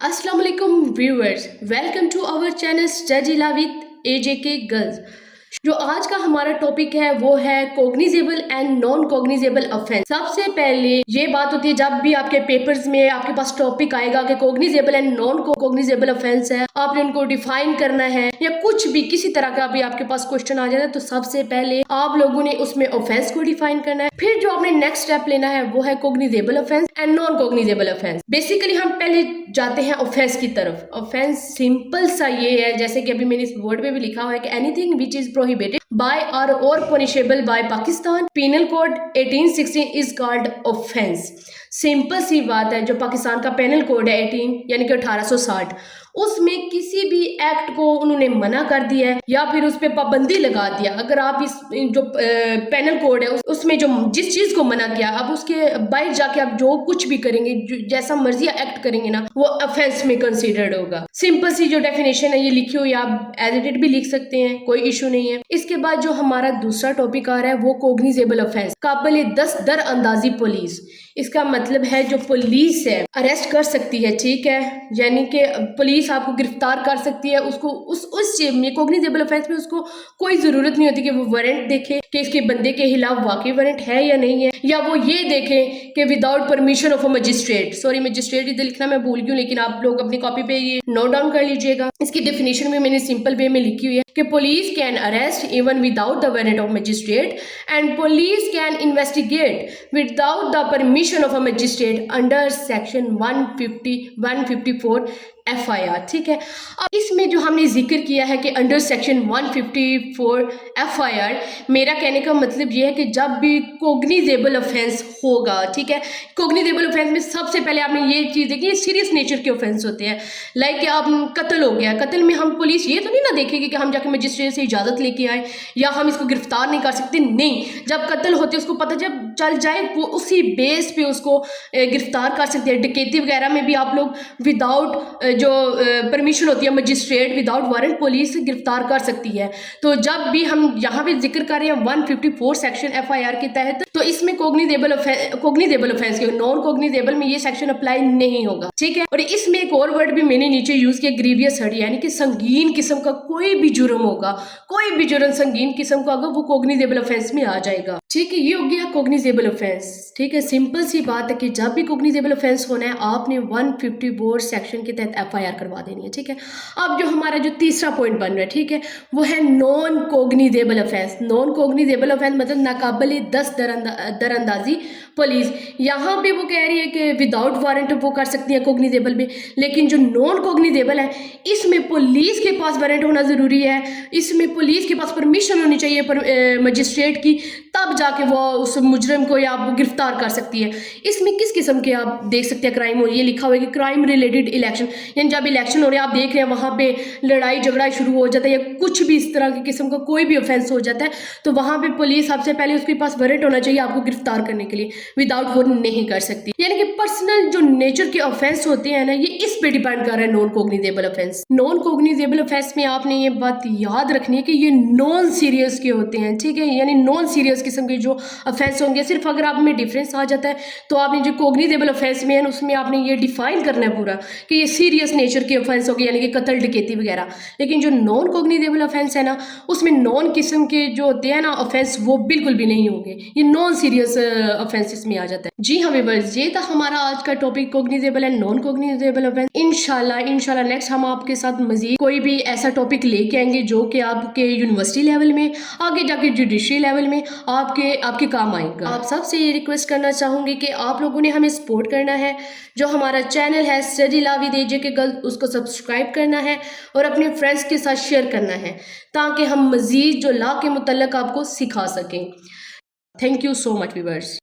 अस्सलाम वालेकुम viewers, welcome to our channel study law with AJK girls. जो आज का हमारा टॉपिक है वो है cognizable and non cognizable offence. सबसे पहले ये बात होती है जब भी आपके पेपर्स में आपके पास टॉपिक आएगा कि cognisable and non cognizable offence है, आपने उनको डिफाइन करना है या कुछ भी किसी तरह का भी आपके पास क्वेश्चन आ जाता है तो सबसे पहले आप लोगों ने उसमें ऑफेंस को डिफाइन करना है। फिर जो आपने नेक्स्ट स्टेप लेना है वो है cognisable offence and non cognizable offence. Basically हम पहले जाते हैं ऑफेंस की तरफ। ऑफेंस सिंपल सा ये है, जैसे कि अभी मैंने इस वर्ड में भी लिखा हुआ है कि anything which is prohibited by और punishable by Pakistan penal code 1816 is called offence. Simple सी बात है, जो पाकिस्तान का पेनल कोड है 18 यानी कि 1860, उसमें किसी भी एक्ट को उन्होंने मना कर दिया है या फिर उस पर पाबंदी लगा दिया। अगर आप इस जो पेनल कोड है उसमें जो जिस चीज को मना किया, अब उसके बाहर जाके आप जो कुछ भी करेंगे, जैसा मर्जी एक्ट करेंगे ना, वो ऑफेंस में कंसीडर्ड होगा। सिंपल सी जो डेफिनेशन है ये लिखी हुई, आप एज इट भी लिख सकते हैं, कोई इशू नहीं है। इसके बाद जो हमारा दूसरा टॉपिक आ रहा है वो कोग्निजेबल ऑफेंस, काबिल दर अंदाजी पुलिस। इसका मतलब है जो पुलिस है अरेस्ट कर सकती है, ठीक है, यानी कि पुलिस आपको गिरफ्तार कर सकती है। उसको उस कोग्निजेबल ऑफेंस में उसको कोई जरूरत नहीं होती कि वो वारंट देखे कि इसके बंदे के खिलाफ वाकई वारंट है या नहीं है, या वो ये देखें कि without permission of a magistrate, sorry magistrate इधर लिखना मैं भूल गई, लेकिन आप लोग अपनी कॉपी पे ये नोट डाउन कर लीजिएगा। इसकी डेफिनेशन में मैंने सिंपल वे में लिखी हुई है कि police can arrest even without the warrant of magistrate and police can investigate without the permission of a magistrate under section 154 FIR, ठीक है। अब इसमें जो हमने जिक्र किया है कि अंडर सेक्शन 154 FIR, मेरा कहने का मतलब ये है कि जब भी कोग्निजेबल ऑफेंस होगा, ठीक है, कोग्निजेबल ऑफेंस में सबसे पहले आपने ये चीज़ देखी, सीरियस नेचर के ऑफेंस होते हैं। लाइक कि आप कत्ल हो गया, कत्ल में हम पुलिस ये तो नहीं ना देखेगी कि हम जाके मजिस्ट्रेट से इजाज़त लेके आए या हम इसको गिरफ्तार नहीं कर सकते, नहीं। जब कत्ल होते उसको पता जब चल जाए वो उसी बेस पे उसको गिरफ्तार कर सकते हैं। डकैती वगैरह में भी आप लोग विदाउट जो परमिशन होती है मजिस्ट्रेट, विदाउट वारंट पुलिस गिरफ्तार कर सकती है। तो जब भी हम यहाँ पे जिक्र कर रहे हैं 154 सेक्शन FIR के तहत, तो इसमें कोग्निजेबल ऑफेंस के नॉन कोग्निजेबल में ये सेक्शन अप्लाई नहीं होगा, ठीक है। और इसमें एक और वर्ड भी मैंने नीचे यूज किया, ग्रीवियस हर्ट, यानी कि संगीन किस्म का कोई भी जुर्म होगा, कोई भी जुर्म संगीन किस्म का होगा वो कोग्निजेबल ऑफेंस में आ जाएगा, ठीक है। ये हो गया कोग्निजेबल ऑफेंस, ठीक है। सिंपल सी बात है कि जब भी कोग्निजेबल ऑफेंस होना है आपने 154 सेक्शन के तहत FIR करवा देनी है, ठीक है। अब जो हमारा जो तीसरा पॉइंट बन रहा है, ठीक है, वो है non cognizable offence. Non cognizable offence मतलब नाकाबिल दरअंदाजी पुलिस। यहाँ पे वो कह रही है कि विदाउट वारंट वो कर सकती है कोग्निजेबल में, लेकिन जो नॉन कोग्निजेबल है इसमें पुलिस के पास वारंट होना ज़रूरी है, इसमें पुलिस के पास परमिशन होनी चाहिए मजिस्ट्रेट की, तब जाके वो उस मुजरिम को या वो गिरफ्तार कर सकती है। इसमें किस किस्म के आप देख सकते हैं क्राइम हो, ये लिखा हुआ है कि क्राइम रिलेटेड इलेक्शन, यानी जब इलेक्शन हो रहे हैं आप देख रहे हैं वहाँ पे लड़ाई झगड़ा शुरू हो जाता है या कुछ भी इस तरह के किस्म का कोई भी ऑफेंस हो जाता है, तो वहाँ पे पुलिस सबसे पहले उसके पास वारंट होना चाहिए आपको गिरफ्तार करने के लिए, विदाउट वो नहीं कर सकती। यानी कि पर्सनल जो नेचर के ऑफेंस होते हैं ना, ये इस पे डिपेंड कर रहा है non cognizable offence. Non cognizable offence में आपने ये बात याद रखनी है कि ये नॉन सीरियस के होते हैं, ठीक है, यानी नॉन सीरियस किस्म के जो ऑफेंस होंगे। सिर्फ अगर आप में डिफरेंस आ जाता है तो आपने जो कोग्निजेबल ऑफेंस में है उसमें आपने ये डिफाइन करना है पूरा कि ये सीरियस नेचर के ऑफेंस हो गए, यानी कि कत्ल डकैती वगैरह। लेकिन जो नॉन कोग्निजेबल ऑफेंस है ना, उसमें नॉन किस्म के जो होते हैं ना ऑफेंस, वो बिल्कुल भी नहीं होंगे, ये नॉन सीरियस ऑफेंसेस में आ जाता है। जी हाँ व्यूअर्स, ये था हमारा आज का topic cognisable and non cognizable offence. इंशाल्लाह नेक्स्ट हम आपके साथ मजीद कोई भी ऐसा टॉपिक लेके आएंगे जो कि आपके यूनिवर्सिटी लेवल में, आगे जाके जुडिशरी लेवल में आपके काम आएगा। आप सबसे ये रिक्वेस्ट करना चाहूंगी कि आप लोगों ने हमें सपोर्ट करना है। जो हमारा चैनल है study law with AJK girls, उसको सब्सक्राइब करना है और अपने फ्रेंड्स के साथ शेयर करना है ताकि हम मजीद जो लॉ के मुतल्लिक आपको सिखा सकें। Thank you so much viewers.